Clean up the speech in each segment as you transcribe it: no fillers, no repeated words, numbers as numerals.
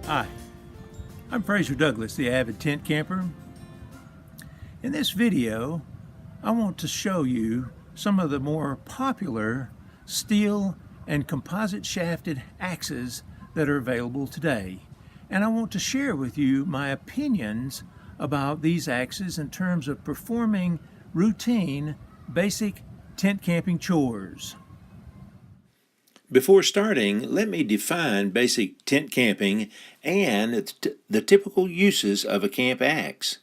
Hi, I'm Fraser Douglas, the avid tent camper. In this video, I want to show you some of the more popular steel and composite shafted axes that are available today. And I want to share with you my opinions about these axes in terms of performing routine, basic tent camping chores. Before starting, let me define basic tent camping and the typical uses of a camp axe.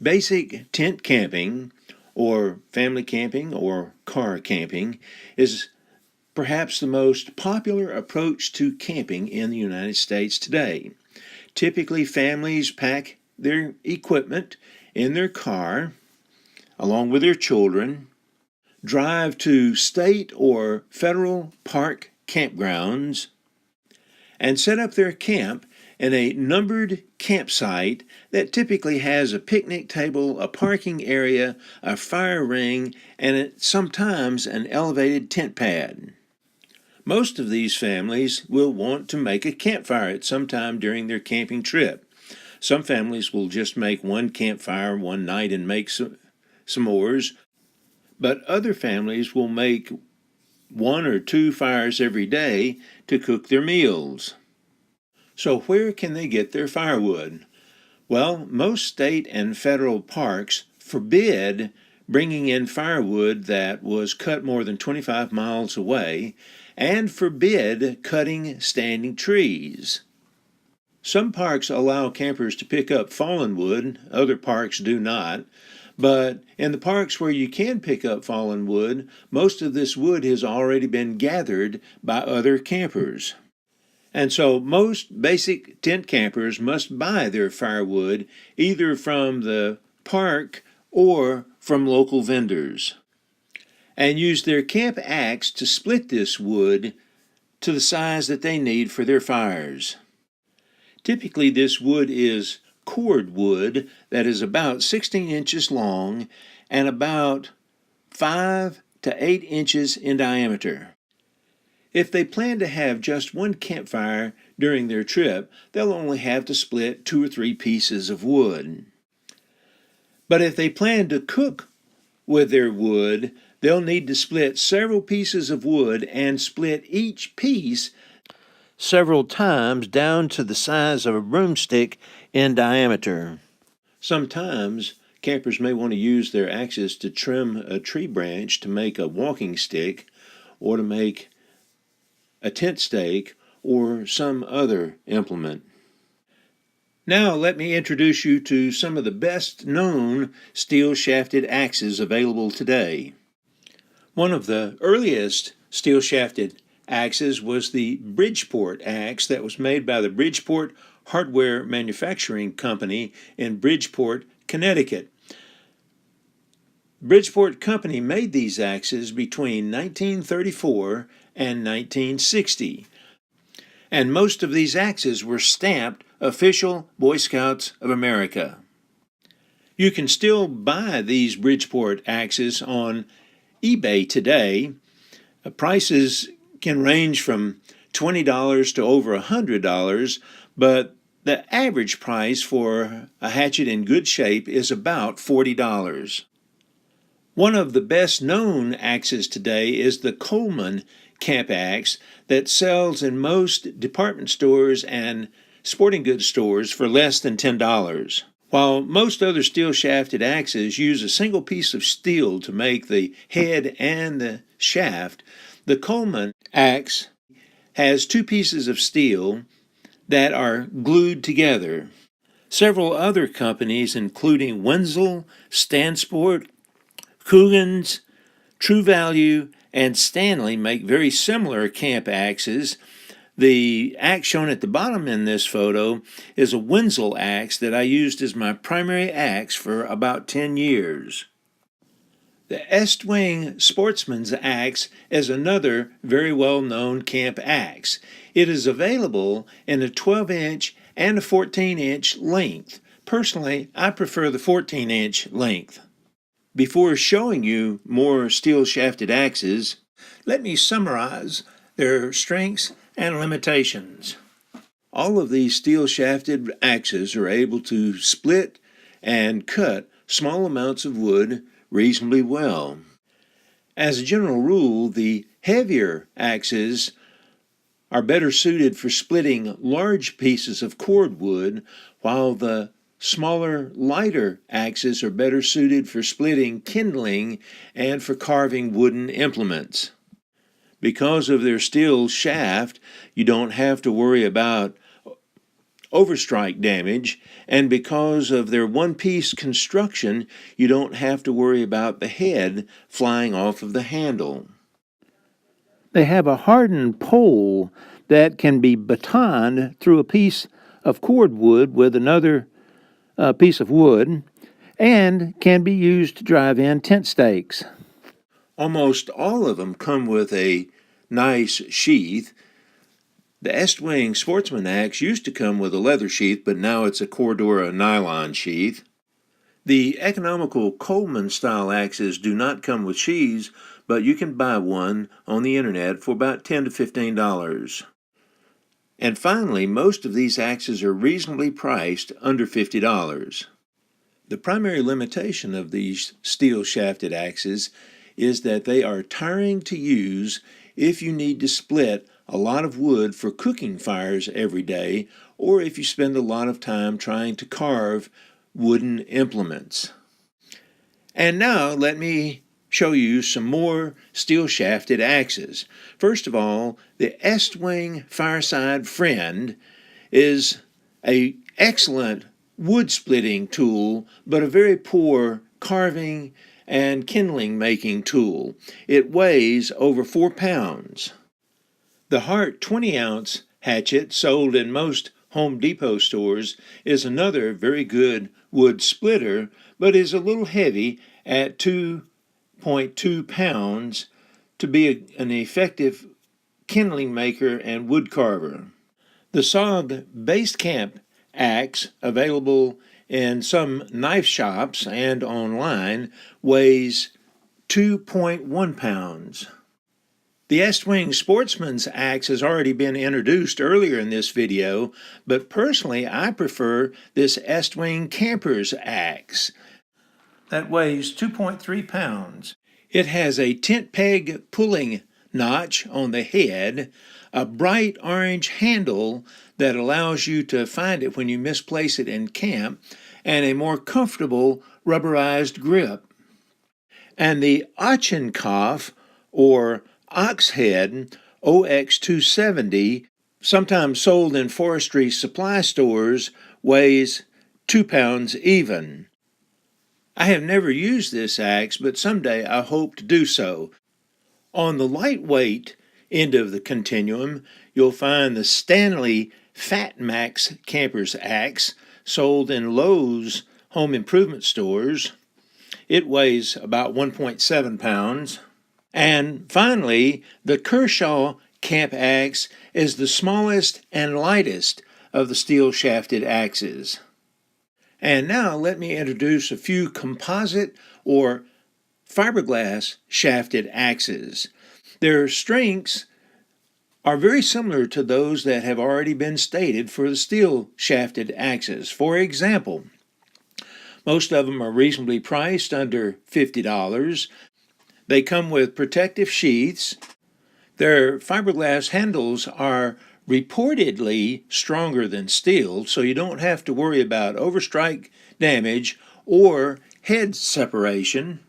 Basic tent camping, or family camping or car camping, is perhaps the most popular approach to camping in the United States today. Typically, families pack their equipment in their car along with their children, drive to state or federal park campgrounds, and set up their camp in a numbered campsite that typically has a picnic table, a parking area, a fire ring, and sometimes an elevated tent pad. Most of these families will want to make a campfire at some time during their camping trip. Some families will just make one campfire one night and make s'mores, but other families will make one or two fires every day to cook their meals. So where can they get their firewood? Well, most state and federal parks forbid bringing in firewood that was cut more than 25 miles away and forbid cutting standing trees. Some parks allow campers to pick up fallen wood, other parks do not. But in the parks where you can pick up fallen wood, most of this wood has already been gathered by other campers. And so most basic tent campers must buy their firewood either from the park or from local vendors, and use their camp axe to split this wood to the size that they need for their fires. Typically, this wood is cord wood that is about 16 inches long and about 5 to 8 inches in diameter. If they plan to have just one campfire during their trip, they'll only have to split 2 or 3 pieces of wood. But if they plan to cook with their wood, they'll need to split several pieces of wood and split each piece several times down to the size of a broomstick in diameter. Sometimes campers may want to use their axes to trim a tree branch to make a walking stick or to make a tent stake or some other implement. Now let me introduce you to some of the best known steel shafted axes available today. One of the earliest steel shafted axes was the Bridgeport axe that was made by the Bridgeport Hardware Manufacturing Company in Bridgeport, Connecticut. Bridgeport Company made these axes between 1934 and 1960, and most of these axes were stamped Official Boy Scouts of America. You can still buy these Bridgeport axes on eBay today. Prices can range from $20 to over $100, but the average price for a hatchet in good shape is about $40. One of the best known axes today is the Coleman camp axe that sells in most department stores and sporting goods stores for less than $10. While most other steel shafted axes use a single piece of steel to make the head and the shaft, the Coleman axe has 2 pieces of steel that are glued together. Several other companies, including Wenzel, Stansport, Coogan's, True Value, and Stanley, make very similar camp axes. The axe shown at the bottom in this photo is a Wenzel axe that I used as my primary axe for about 10 years. The Estwing Sportsman's axe is another very well-known camp axe. It is available in a 12-inch and a 14-inch length. Personally, I prefer the 14-inch length. Before showing you more steel shafted axes, let me summarize their strengths and limitations. All of these steel shafted axes are able to split and cut small amounts of wood reasonably well. As a general rule, the heavier axes are better suited for splitting large pieces of cordwood, while the smaller, lighter axes are better suited for splitting kindling and for carving wooden implements. Because of their steel shaft, you don't have to worry about overstrike damage, and because of their one-piece construction, you don't have to worry about the head flying off of the handle. They have a hardened pole that can be batoned through a piece of cordwood with another piece of wood and can be used to drive in tent stakes. Almost all of them come with a nice sheath. The Estwing Sportsman axe used to come with a leather sheath, but now it's a Cordura nylon sheath. The economical Coleman-style axes do not come with sheaths, but you can buy one on the internet for about $10 to $15. And finally, most of these axes are reasonably priced under $50. The primary limitation of these steel shafted axes is that they are tiring to use if you need to split a lot of wood for cooking fires every day, or if you spend a lot of time trying to carve wooden implements. And now let me show you some more steel shafted axes. First of all, the Estwing Fireside Friend is an excellent wood splitting tool, but a very poor carving and kindling making tool. It weighs over 4 pounds. The Hart 20-ounce hatchet, sold in most Home Depot stores, is another very good wood splitter, but is a little heavy at 2.2 pounds to be an effective kindling maker and wood carver. The SOG Base Camp axe, available in some knife shops and online, weighs 2.1 pounds. The Estwing Sportsman's axe has already been introduced earlier in this video, but personally I prefer this Estwing Camper's axe. That weighs 2.3 pounds. It has a tent peg pulling notch on the head, a bright orange handle that allows you to find it when you misplace it in camp, and a more comfortable rubberized grip. And the Ochenkopf, or ox head, OX270, sometimes sold in forestry supply stores, weighs 2 pounds even. I have never used this axe, but someday I hope to do so. On the lightweight end of the continuum, you'll find the Stanley Fat Max Camper's axe, sold in Lowe's home improvement stores. It weighs about 1.7 pounds. And finally, the Kershaw Camp axe is the smallest and lightest of the steel shafted axes. And now let me introduce a few composite or fiberglass shafted axes. Their strengths are very similar to those that have already been stated for the steel shafted axes. For example, most of them are reasonably priced under $50. They come with protective sheaths. Their fiberglass handles are reportedly stronger than steel, so you don't have to worry about overstrike damage or head separation.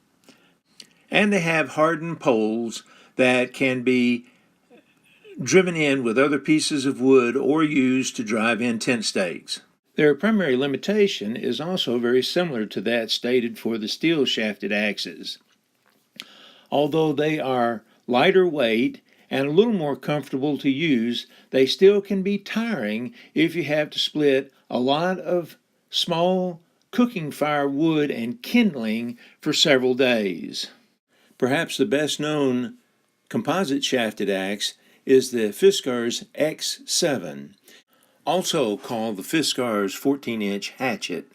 And they have hardened poles that can be driven in with other pieces of wood or used to drive in tent stakes. Their primary limitation is also very similar to that stated for the steel shafted axes. Although they are lighter weight and a little more comfortable to use, they still can be tiring if you have to split a lot of small cooking fire wood and kindling for several days. Perhaps the best known composite shafted axe is the Fiskars X7, also called the Fiskars 14-inch hatchet.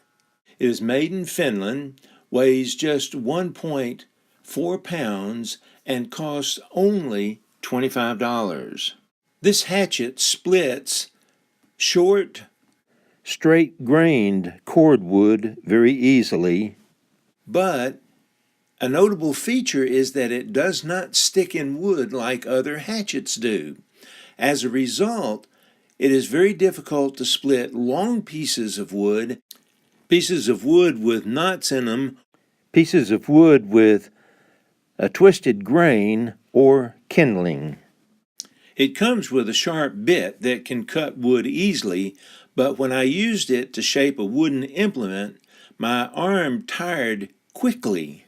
It is made in Finland, weighs just 1.4 pounds, and costs only $25. This hatchet splits short, straight-grained cordwood very easily, but a notable feature is that it does not stick in wood like other hatchets do. As a result, it is very difficult to split long pieces of wood with knots in them, pieces of wood with a twisted grain or kindling. It comes with a sharp bit that can cut wood easily, but when I used it to shape a wooden implement, my arm tired quickly.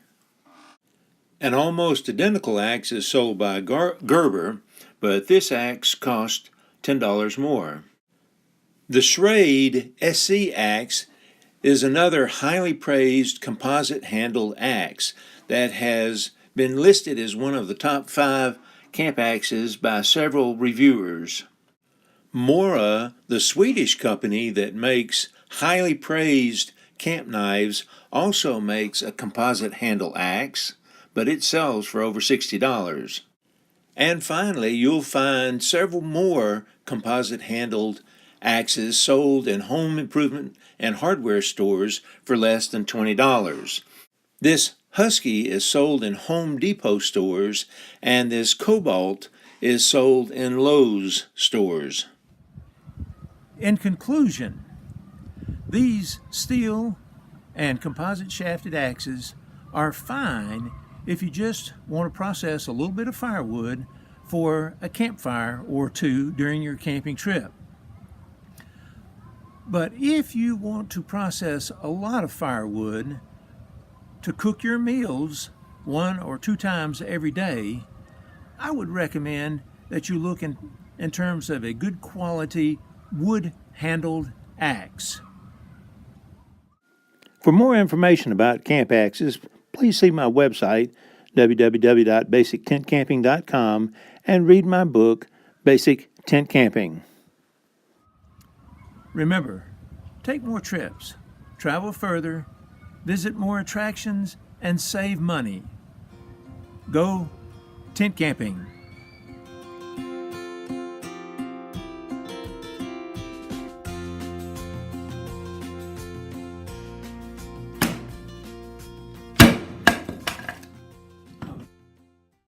An almost identical axe is sold by Gerber, but this axe cost $10 more. The Schrade SC axe is another highly praised composite-handled axe that has been listed as one of the top 5 camp axes by several reviewers. Mora, the Swedish company that makes highly praised camp knives, also makes a composite handle axe, but it sells for over $60. And finally, you'll find several more composite-handled axes sold in home improvement and hardware stores for less than $20. This Husky is sold in Home Depot stores, and this Cobalt is sold in Lowe's stores. In conclusion, these steel and composite-shafted axes are fine if you just want to process a little bit of firewood for a campfire or two during your camping trip. But if you want to process a lot of firewood to cook your meals 1 or 2 times every day, I would recommend that you look in terms of a good quality wood-handled axe. For more information about camp axes, please see my website, www.basictentcamping.com, and read my book, Basic Tent Camping. Remember, take more trips, travel further, visit more attractions, and save money. Go tent camping.